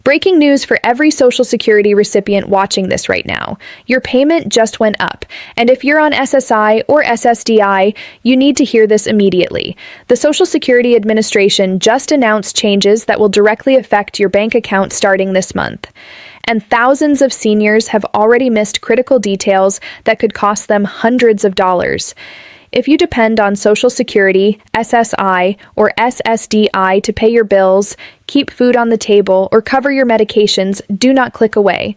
Breaking news for every Social Security recipient watching this right now. Your payment just went up, and if you're on SSI or SSDI, you need to hear this immediately. The Social Security Administration just announced changes that will directly affect your bank account starting this month. And thousands of seniors have already missed critical details that could cost them hundreds of dollars. If you depend on Social Security, SSI, or SSDI to pay your bills, keep food on the table, or cover your medications, do not click away.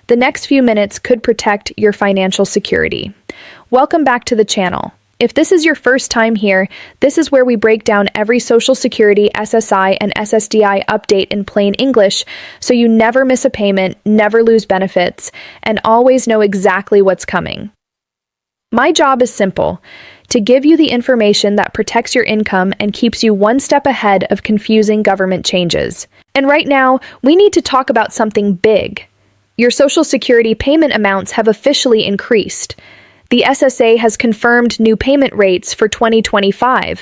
The next few minutes could protect your financial security. Welcome back to the channel. If this is your first time here, this is where we break down every Social Security, SSI, and SSDI update in plain English, so you never miss a payment, never lose benefits, and always know exactly what's coming. My job is simple: to give you the information that protects your income and keeps you one step ahead of confusing government changes. And right now, we need to talk about something big. Your Social Security payment amounts have officially increased. The SSA has confirmed new payment rates for 2025,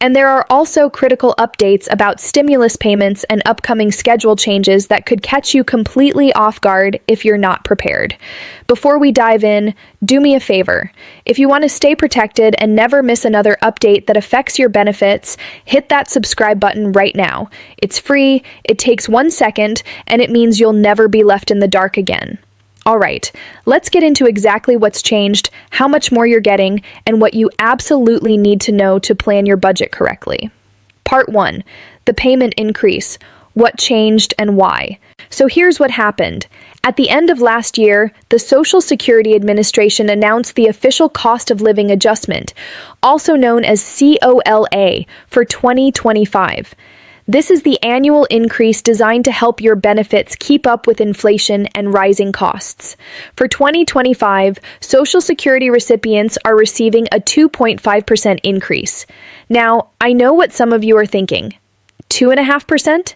and there are also critical updates about stimulus payments and upcoming schedule changes that could catch you completely off guard if you're not prepared. Before we dive in, do me a favor. If you want to stay protected and never miss another update that affects your benefits, hit that subscribe button right now. It's free, it takes 1 second, and it means you'll never be left in the dark again. Alright, let's get into exactly what's changed, how much more you're getting, and what you absolutely need to know to plan your budget correctly. Part 1. The payment increase. What changed and why? So here's what happened. At the end of last year, the Social Security Administration announced the official cost of living adjustment, also known as COLA, for 2025. This is the annual increase designed to help your benefits keep up with inflation and rising costs. For 2025, Social Security recipients are receiving a 2.5% increase. Now, I know what some of you are thinking. 2.5%?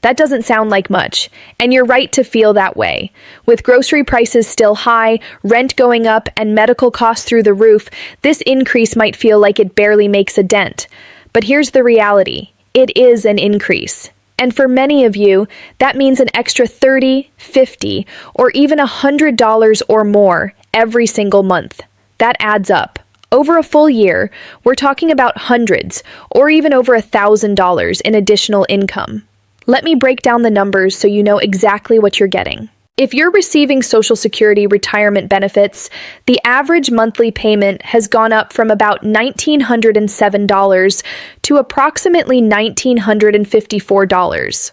That doesn't sound like much, and you're right to feel that way. With grocery prices still high, rent going up, and medical costs through the roof, this increase might feel like it barely makes a dent. But here's the reality. It is an increase. And for many of you, that means an extra $30, $50, or even $100 or more every single month. That adds up. Over a full year, we're talking about hundreds, or even over $1,000 in additional income. Let me break down the numbers so you know exactly what you're getting. If you're receiving Social Security retirement benefits, the average monthly payment has gone up from about $1,907 to approximately $1,954.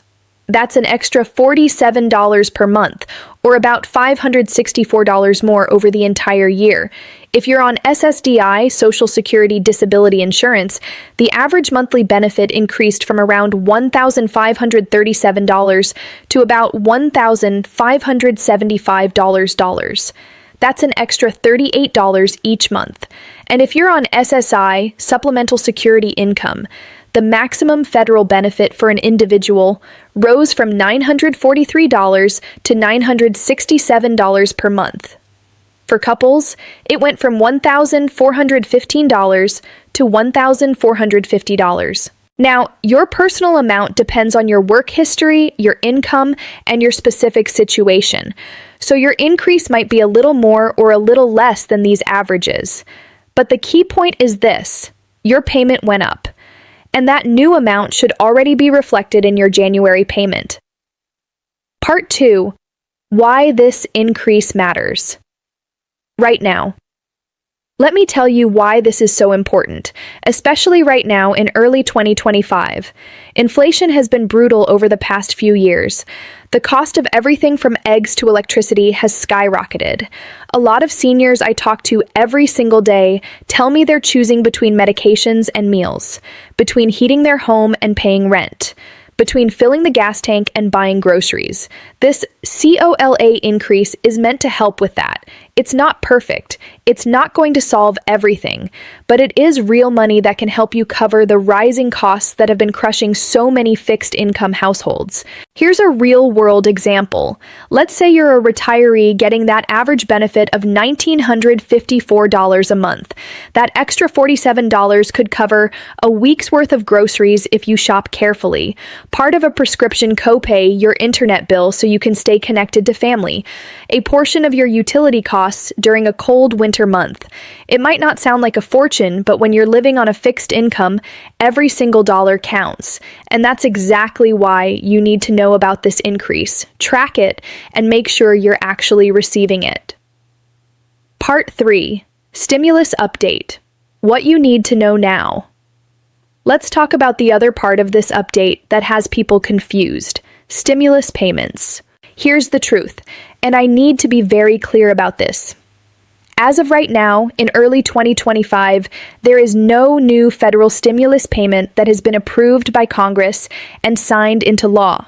That's an extra $47 per month, or about $564 more over the entire year. If you're on SSDI, Social Security Disability Insurance, the average monthly benefit increased from around $1,537 to about $1,575. That's an extra $38 each month. And if you're on SSI, Supplemental Security Income, the maximum federal benefit for an individual rose from $943 to $967 per month. For couples, it went from $1,415 to $1,450. Now, your personal amount depends on your work history, your income, and your specific situation. So your increase might be a little more or a little less than these averages. But the key point is this: your payment went up. And that new amount should already be reflected in your January payment. Part 2. Why this increase matters. Right now. Let me tell you why this is so important, especially right now in early 2025. Inflation has been brutal over the past few years. The cost of everything from eggs to electricity has skyrocketed. A lot of seniors I talk to every single day tell me they're choosing between medications and meals, between heating their home and paying rent, between filling the gas tank and buying groceries. This COLA increase is meant to help with that. It's not perfect. It's not going to solve everything, but it is real money that can help you cover the rising costs that have been crushing so many fixed-income households. Here's a real-world example. Let's say you're a retiree getting that average benefit of $1,954 a month. That extra $47 could cover a week's worth of groceries if you shop carefully, part of a prescription copay, your internet bill so you can stay connected to family, a portion of your utility costs during a cold winter month. It might not sound like a fortune, but when you're living on a fixed income, every single dollar counts. And that's exactly why you need to know about this increase, track it, and make sure you're actually receiving it. Part 3. Stimulus Update. What you need to know now. Let's talk about the other part of this update that has people confused: stimulus payments. Here's the truth, and I need to be very clear about this. As of right now, in early 2025, there is no new federal stimulus payment that has been approved by Congress and signed into law.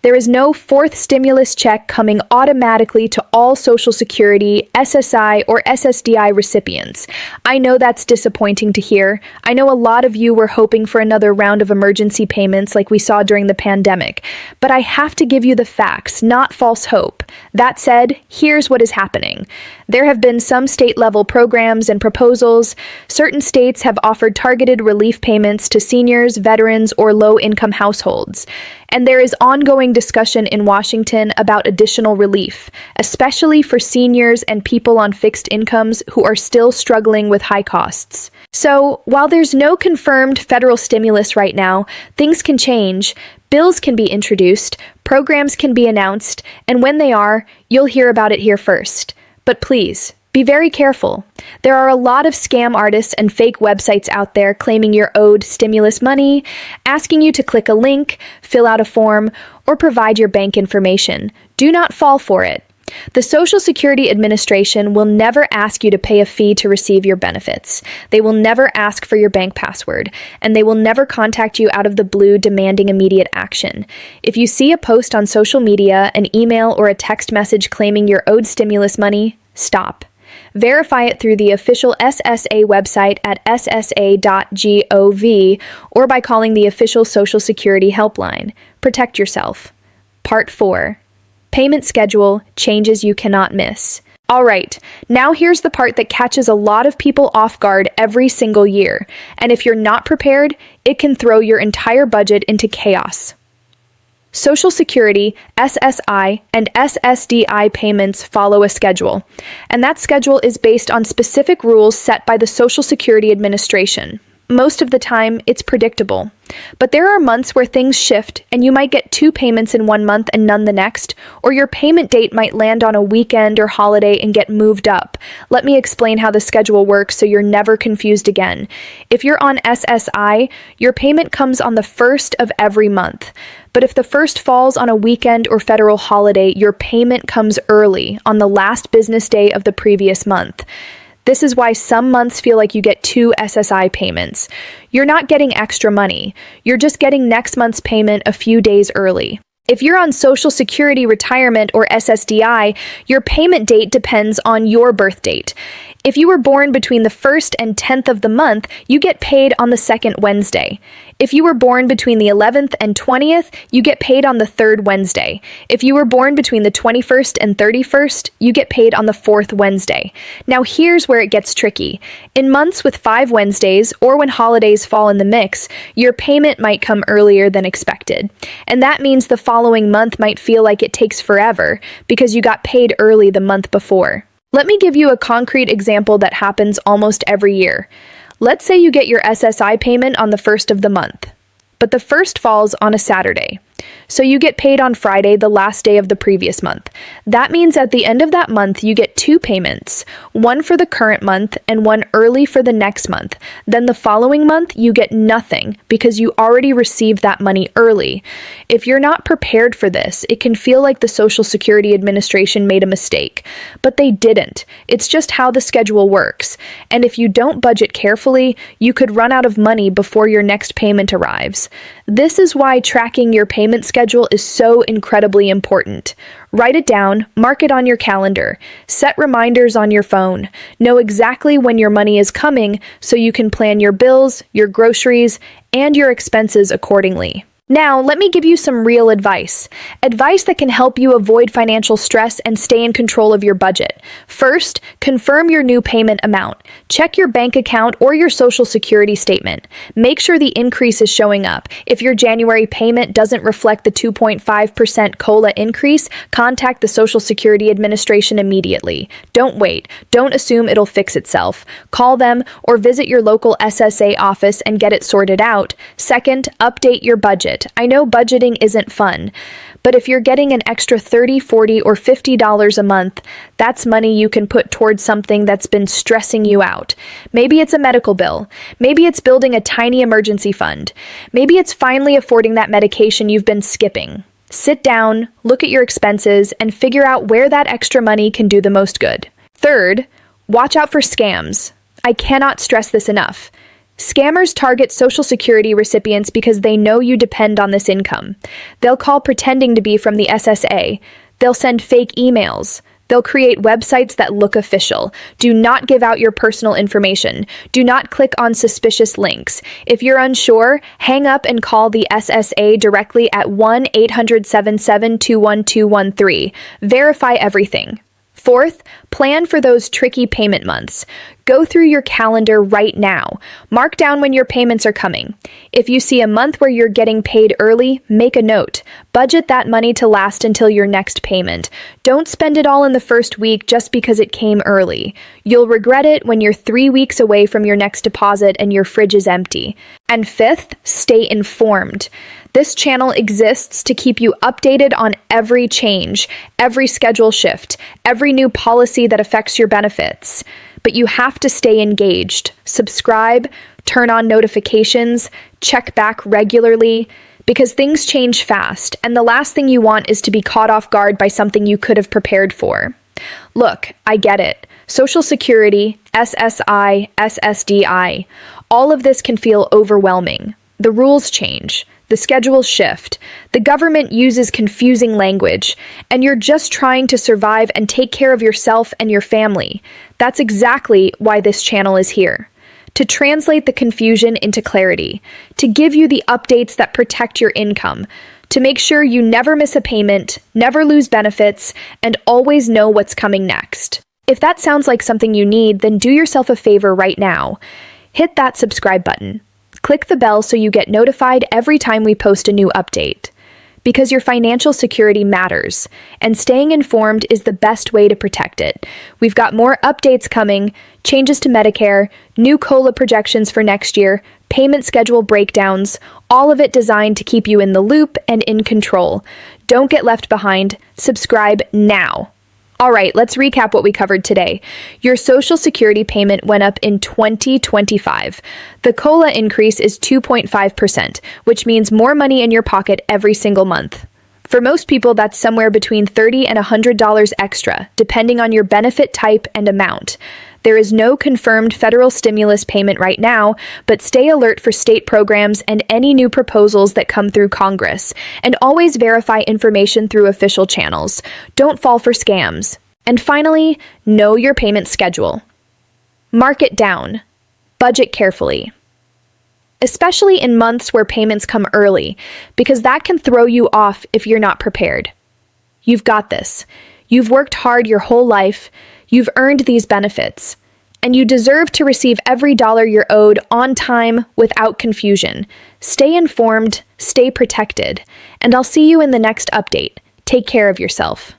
There is no fourth stimulus check coming automatically to all Social Security, SSI, or SSDI recipients. I know that's disappointing to hear. I know a lot of you were hoping for another round of emergency payments like we saw during the pandemic, but I have to give you the facts, not false hope. That said, here's what is happening. There have been some state-level programs and proposals. Certain states have offered targeted relief payments to seniors, veterans, or low-income households. And there is ongoing discussion in Washington about additional relief, especially for seniors and people on fixed incomes who are still struggling with high costs. So, while there's no confirmed federal stimulus right now, things can change, bills can be introduced, programs can be announced, and when they are, you'll hear about it here first. But please, be very careful. There are a lot of scam artists and fake websites out there claiming you're owed stimulus money, asking you to click a link, fill out a form, or provide your bank information. Do not fall for it. The Social Security Administration will never ask you to pay a fee to receive your benefits. They will never ask for your bank password, and they will never contact you out of the blue demanding immediate action. If you see a post on social media, an email, or a text message claiming you're owed stimulus money, stop. Verify it through the official SSA website at ssa.gov or by calling the official Social Security helpline. Protect yourself. Part 4. Payment schedule, changes you cannot miss. All right, now here's the part that catches a lot of people off guard every single year. And if you're not prepared, it can throw your entire budget into chaos. Social Security, SSI, and SSDI payments follow a schedule, and that schedule is based on specific rules set by the Social Security Administration. Most of the time, it's predictable. But there are months where things shift, and you might get 2 payments in one month and none the next, or your payment date might land on a weekend or holiday and get moved up. Let me explain how the schedule works so you're never confused again. If you're on SSI, your payment comes on the first of every month. But if the first falls on a weekend or federal holiday, your payment comes early, on the last business day of the previous month. This is why some months feel like you get 2 SSI payments. You're not getting extra money. You're just getting next month's payment a few days early. If you're on Social Security Retirement or SSDI, your payment date depends on your birth date. If you were born between the 1st and 10th of the month, you get paid on the 2nd Wednesday. If you were born between the 11th and 20th, you get paid on the 3rd Wednesday. If you were born between the 21st and 31st, you get paid on the 4th Wednesday. Now here's where it gets tricky. In months with 5 Wednesdays, or when holidays fall in the mix, your payment might come earlier than expected. And that means the following month might feel like it takes forever, because you got paid early the month before. Let me give you a concrete example that happens almost every year. Let's say you get your SSI payment on the 1st of the month, but the 1st falls on a Saturday. So you get paid on Friday, the last day of the previous month. That means at the end of that month, you get 2 payments, one for the current month and one early for the next month. Then the following month, you get nothing because you already received that money early. If you're not prepared for this, it can feel like the Social Security Administration made a mistake, but they didn't. It's just how the schedule works. And if you don't budget carefully, you could run out of money before your next payment arrives. This is why tracking your payment payment schedule is so incredibly important. Write it down, mark it on your calendar, set reminders on your phone, know exactly when your money is coming so you can plan your bills, your groceries, and your expenses accordingly. Now, let me give you some real advice. Advice that can help you avoid financial stress and stay in control of your budget. First, confirm your new payment amount. Check your bank account or your Social Security statement. Make sure the increase is showing up. If your January payment doesn't reflect the 2.5% COLA increase, contact the Social Security Administration immediately. Don't wait. Don't assume it'll fix itself. Call them or visit your local SSA office and get it sorted out. Second, update your budget. I know budgeting isn't fun, but if you're getting an extra $30, $40, or $50 a month, that's money you can put towards something that's been stressing you out. Maybe it's a medical bill. Maybe it's building a tiny emergency fund. Maybe it's finally affording that medication you've been skipping. Sit down, look at your expenses, and figure out where that extra money can do the most good. Third, watch out for scams. I cannot stress this enough. Scammers target Social Security recipients because they know you depend on this income. They'll call pretending to be from the SSA. They'll send fake emails. They'll create websites that look official. Do not give out your personal information. Do not click on suspicious links. If you're unsure, hang up and call the SSA directly at 1-800-77-21213. Verify everything. Fourth, plan for those tricky payment months. Go through your calendar right now. Mark down when your payments are coming. If you see a month where you're getting paid early, make a note. Budget that money to last until your next payment. Don't spend it all in the first week just because it came early. You'll regret it when you're 3 weeks away from your next deposit and your fridge is empty. And fifth, stay informed. This channel exists to keep you updated on every change, every schedule shift, every new policy that affects your benefits. But you have to stay engaged. Subscribe, turn on notifications, check back regularly, because things change fast, and the last thing you want is to be caught off guard by something you could have prepared for. Look, I get it. Social Security, SSI, SSDI, all of this can feel overwhelming. The rules change. The schedules shift. The government uses confusing language, and you're just trying to survive and take care of yourself and your family. That's exactly why this channel is here. To translate the confusion into clarity, to give you the updates that protect your income, to make sure you never miss a payment, never lose benefits, and always know what's coming next. If that sounds like something you need, then do yourself a favor right now. Hit that subscribe button. Click the bell so you get notified every time we post a new update. Because your financial security matters, and staying informed is the best way to protect it. We've got more updates coming, changes to Medicare, new COLA projections for next year, payment schedule breakdowns, all of it designed to keep you in the loop and in control. Don't get left behind. Subscribe now. All right, let's recap what we covered today. Your Social Security payment went up in 2025. The COLA increase is 2.5%, which means more money in your pocket every single month. For most people, that's somewhere between $30 and $100 extra, depending on your benefit type and amount. There is no confirmed federal stimulus payment right now, but stay alert for state programs and any new proposals that come through Congress, and always verify information through official channels. Don't fall for scams. And finally, know your payment schedule. Mark it down. Budget carefully. Especially in months where payments come early, because that can throw you off if you're not prepared. You've got this. You've worked hard your whole life. You've earned these benefits, and you deserve to receive every dollar you're owed on time without confusion. Stay informed, stay protected, and I'll see you in the next update. Take care of yourself.